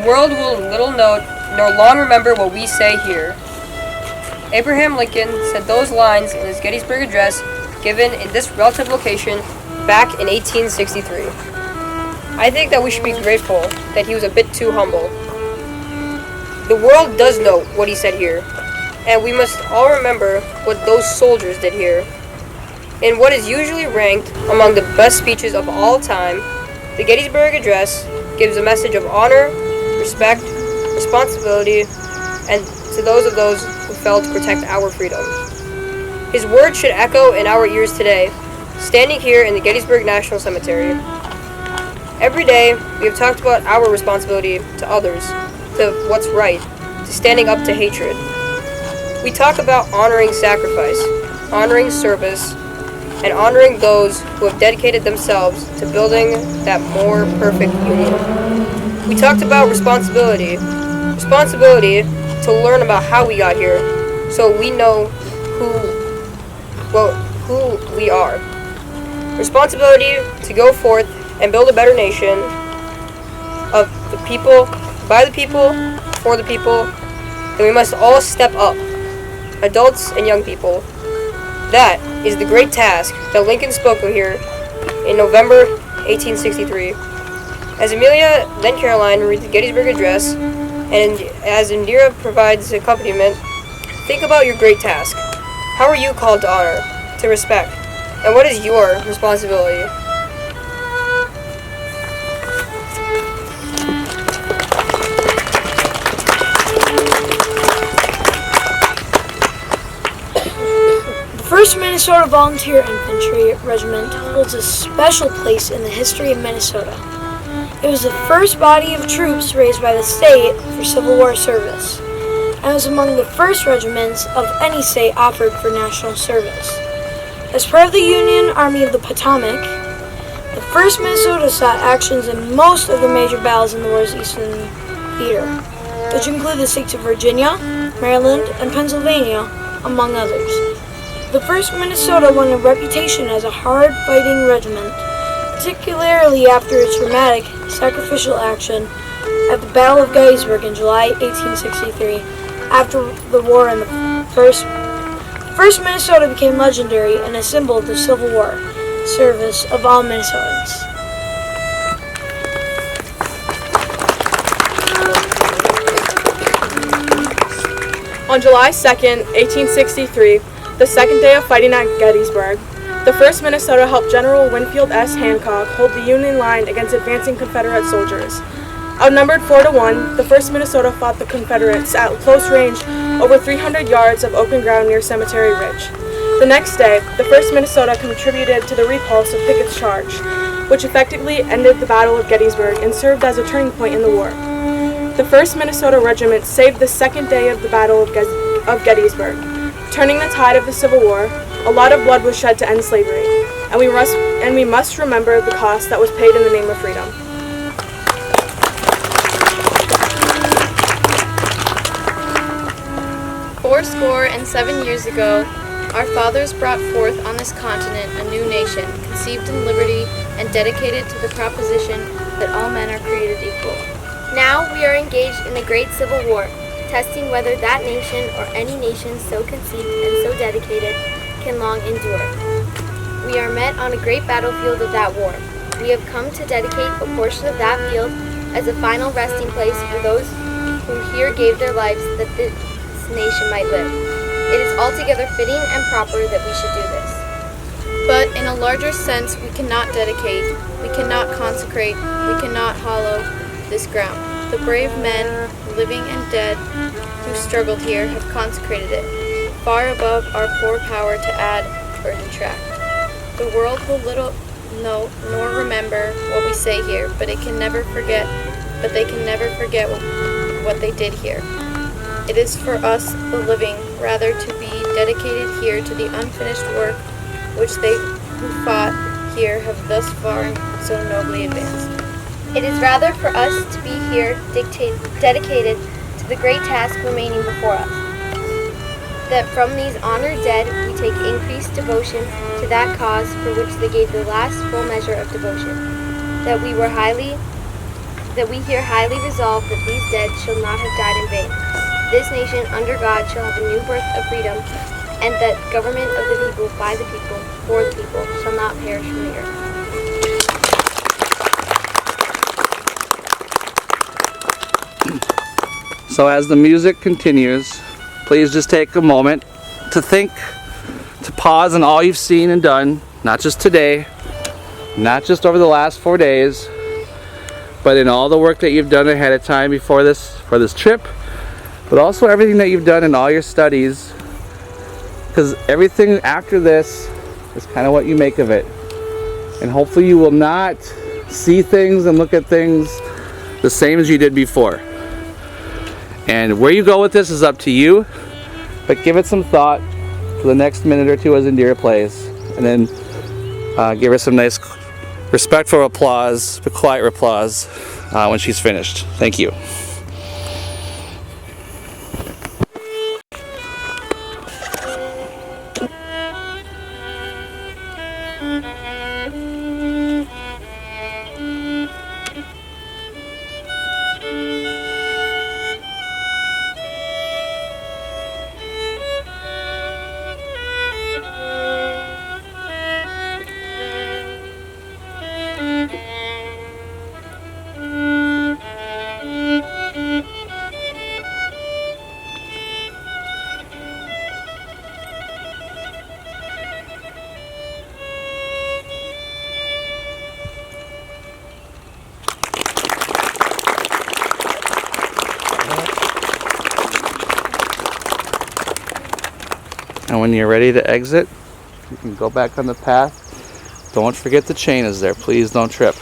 world will little know nor long remember what we say here. Abraham Lincoln said those lines in his Gettysburg Address given in this relative location back in 1863. I think that we should be grateful that he was a bit too humble. The world does know what he said here, and we must all remember what those soldiers did here. In what is usually ranked among the best speeches of all time, the Gettysburg Address gives a message of honor, respect, responsibility, and to those who fell to protect our freedom. His words should echo in our ears today, standing here in the Gettysburg National Cemetery. Every day, we have talked about our responsibility to others, to what's right, to standing up to hatred. We talk about honoring sacrifice, honoring service, and honoring those who have dedicated themselves to building that more perfect union. We talked about responsibility to learn about how we got here, so we know who we are. Responsibility to go forth and build a better nation of the people, by the people, for the people. Then we must all step up, adults and young people. That is the great task that Lincoln spoke of here in November 1863. As Amelia, then Caroline, read the Gettysburg Address, and as Indira provides accompaniment, think about your great task. How are you called to honor, to respect, and what is your responsibility? The 1st Minnesota Volunteer Infantry Regiment holds a special place in the history of Minnesota. It was the first body of troops raised by the state for Civil War service, and was among the first regiments of any state offered for national service. As part of the Union Army of the Potomac, the 1st Minnesota saw actions in most of the major battles in the war's eastern theater, which include the states of Virginia, Maryland, and Pennsylvania, among others. The 1st Minnesota won a reputation as a hard-fighting regiment, particularly after its dramatic, sacrificial action at the Battle of Gettysburg in July 1863. After the war in the 1st Minnesota became legendary and a symbol of the Civil War service of all Minnesotans. On July 2nd, 1863, the second day of fighting at Gettysburg, the 1st Minnesota helped General Winfield S. Hancock hold the Union line against advancing Confederate soldiers. Outnumbered 4-1, the 1st Minnesota fought the Confederates at close range over 300 yards of open ground near Cemetery Ridge. The next day, the 1st Minnesota contributed to the repulse of Pickett's charge, which effectively ended the Battle of Gettysburg and served as a turning point in the war. The 1st Minnesota Regiment saved the second day of the Battle of Gettysburg. Turning the tide of the Civil War, a lot of blood was shed to end slavery, and we must remember the cost that was paid in the name of freedom. Fourscore and 7 years ago, our fathers brought forth on this continent a new nation, conceived in liberty and dedicated to the proposition that all men are created equal. Now we are engaged in a great civil war, testing whether that nation or any nation so conceived and so dedicated can long endure. We are met on a great battlefield of that war. We have come to dedicate a portion of that field as a final resting place for those who here gave their lives that this nation might live. It is altogether fitting and proper that we should do this. But in a larger sense, we cannot dedicate, we cannot consecrate, we cannot hallow this ground. The brave men, living and dead, who struggled here have consecrated it, far above our poor power to add or detract. The world will little know nor remember what we say here, but they can never forget what they did here. It is for us, the living, rather to be dedicated here to the unfinished work which they who fought here have thus far so nobly advanced. It is rather for us to be here dedicated to the great task remaining before us, that from these honored dead we take increased devotion to that cause for which they gave the last full measure of devotion, that we were highly that we here highly resolve that these dead shall not have died in vain. This nation, under God, shall have a new birth of freedom, and that government of the people, by the people, for the people, shall not perish from the earth. So as the music continues, please just take a moment to think, to pause on all you've seen and done, not just today, not just over the last 4 days, but in all the work that you've done ahead of time for this trip, but also everything that you've done in all your studies, because everything after this is kind of what you make of it. And hopefully you will not see things and look at things the same as you did before. And where you go with this is up to you, but give it some thought for the next minute or two as Indira plays, and then give her some nice respectful applause, but quiet applause when she's finished. Thank you. And when you're ready to exit, you can go back on the path. Don't forget the chain is there. Please don't trip.